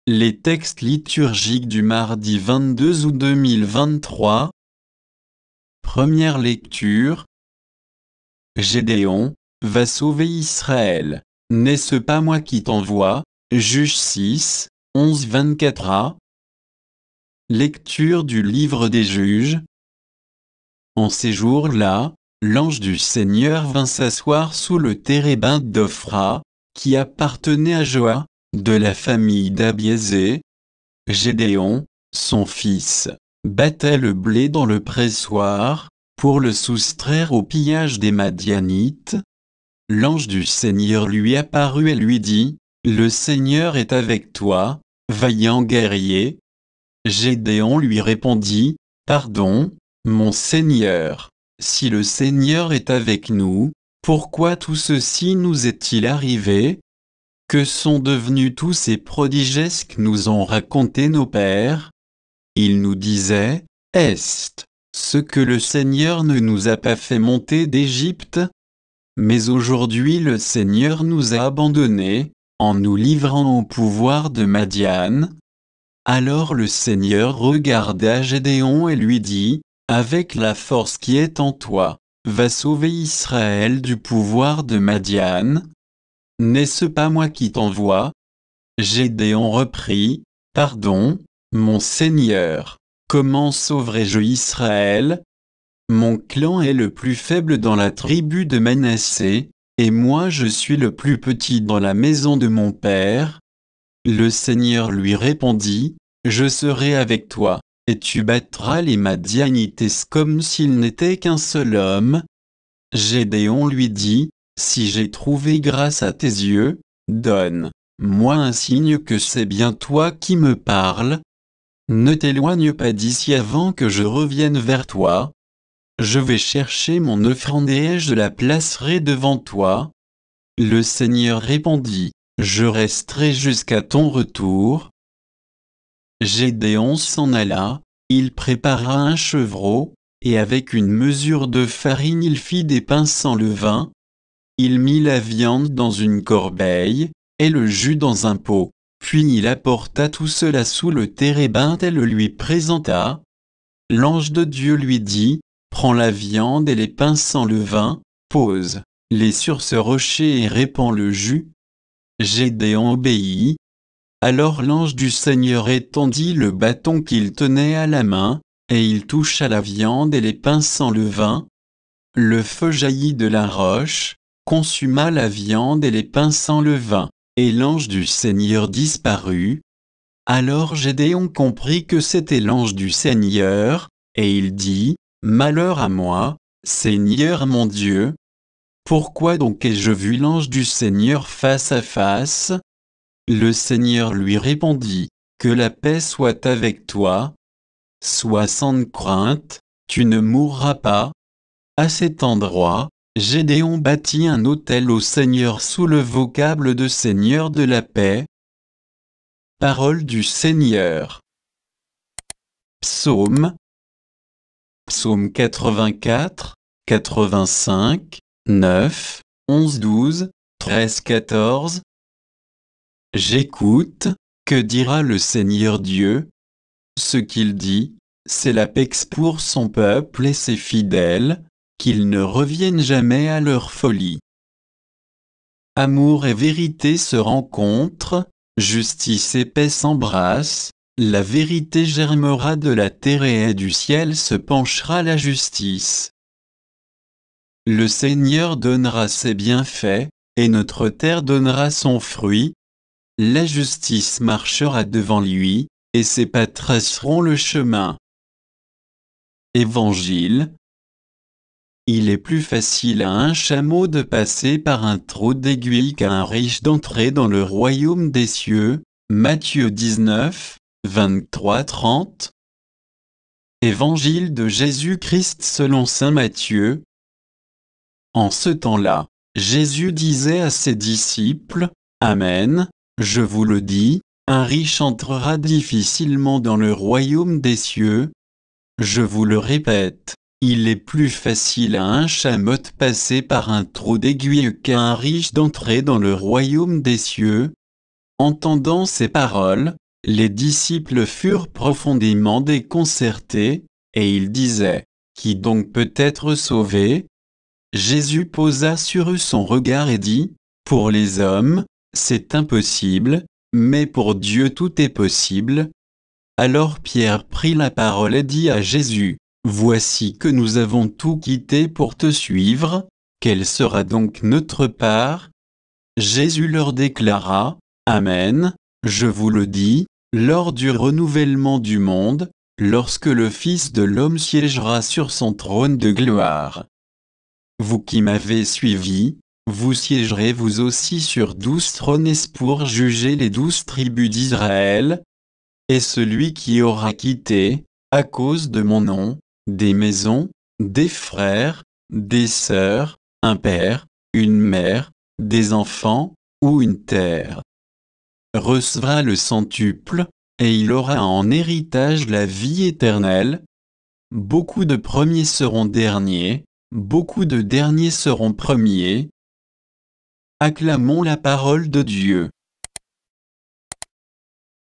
Les textes liturgiques du mardi 22 août 2023. Première lecture. Gédéon va sauver Israël. N'est-ce pas moi qui t'envoie? Juges 6, 11-24a. Lecture du livre des Juges. En ces jours-là, l'ange du Seigneur vint s'asseoir sous le térébinthe d'Ophra, qui appartenait à Joas, de la famille d'Abiézé. Gédéon, son fils, battait le blé dans le pressoir, pour le soustraire au pillage des Madianites. L'ange du Seigneur lui apparut et lui dit, « Le Seigneur est avec toi, vaillant guerrier. » Gédéon lui répondit, « Pardon, mon Seigneur, si le Seigneur est avec nous, pourquoi tout ceci nous est-il arrivé? Que sont devenus tous ces prodiges que nous ont racontés nos pères? Ils nous disaient, est ce que le Seigneur ne nous a pas fait monter d'Égypte? Mais aujourd'hui le Seigneur nous a abandonnés, en nous livrant au pouvoir de Madian. » Alors le Seigneur regarda Gédéon et lui dit, « Avec la force qui est en toi, va sauver Israël du pouvoir de Madian. N'est-ce pas moi qui t'envoie? » Gédéon reprit, « Pardon, mon Seigneur, comment sauverai-je Israël? Mon clan est le plus faible dans la tribu de Manassé, et moi je suis le plus petit dans la maison de mon père. » Le Seigneur lui répondit, « Je serai avec toi, et tu battras les Madianites comme s'il n'était qu'un seul homme. » Gédéon lui dit, « Si j'ai trouvé grâce à tes yeux, donne-moi un signe que c'est bien toi qui me parles. Ne t'éloigne pas d'ici avant que je revienne vers toi. Je vais chercher mon offrande et je la placerai devant toi. » Le Seigneur répondit, « Je resterai jusqu'à ton retour. » Gédéon s'en alla, il prépara un chevreau, et avec une mesure de farine il fit des pains sans levain. Il mit la viande dans une corbeille, et le jus dans un pot, puis il apporta tout cela sous le térébinthe et le lui présenta. L'ange de Dieu lui dit, « Prends la viande et les pains sans levain, pose-les sur ce rocher et répands le jus. » Gédéon obéit. Alors l'ange du Seigneur étendit le bâton qu'il tenait à la main, et il toucha la viande et les pains sans levain. Le feu jaillit de la roche, consuma la viande et les pains sans levain, et l'ange du Seigneur disparut. Alors Gédéon comprit que c'était l'ange du Seigneur, et il dit, « Malheur à moi, Seigneur mon Dieu! Pourquoi donc ai-je vu l'ange du Seigneur face à face? » Le Seigneur lui répondit, « Que la paix soit avec toi. Sois sans crainte, tu ne mourras pas. » À cet endroit, Gédéon bâtit un autel au Seigneur sous le vocable de Seigneur de la paix. Parole du Seigneur. Psaume. Psaume 84, 85, 9, 11, 12, 13, 14. J'écoute, que dira le Seigneur Dieu? Ce qu'il dit, c'est la paix pour son peuple et ses fidèles, qu'ils ne reviennent jamais à leur folie. Amour et vérité se rencontrent, justice et paix s'embrassent, la vérité germera de la terre et du ciel se penchera la justice. Le Seigneur donnera ses bienfaits, et notre terre donnera son fruit. La justice marchera devant lui, et ses pas traceront le chemin. Évangile. Il est plus facile à un chameau de passer par un trou d'aiguille qu'à un riche d'entrer dans le royaume des cieux. Matthieu 19, 23-30. Évangile de Jésus-Christ selon saint Matthieu. En ce temps-là, Jésus disait à ses disciples, « Amen, je vous le dis, un riche entrera difficilement dans le royaume des cieux. Je vous le répète, il est plus facile à un chameau de passer par un trou d'aiguille qu'à un riche d'entrer dans le royaume des cieux. » Entendant ces paroles, Les disciples furent profondément déconcertés, et ils disaient, « Qui donc peut être sauvé ?» Jésus posa sur eux son regard et dit, « Pour les hommes, c'est impossible, mais pour Dieu tout est possible. » Alors Pierre prit la parole et dit à Jésus, « Voici que nous avons tout quitté pour te suivre, quelle sera donc notre part ?» Jésus leur déclara, « Amen, je vous le dis, lors du renouvellement du monde, lorsque le Fils de l'homme siégera sur son trône de gloire. Vous qui m'avez suivi, vous siégerez vous aussi sur 12 trônes pour juger les 12 tribus d'Israël. Et celui qui aura quitté, à cause de mon nom, des maisons, des frères, des sœurs, un père, une mère, des enfants, ou une terre, recevra le centuple, et il aura en héritage la vie éternelle. Beaucoup de premiers seront derniers, beaucoup de derniers seront premiers. Acclamons la parole de Dieu.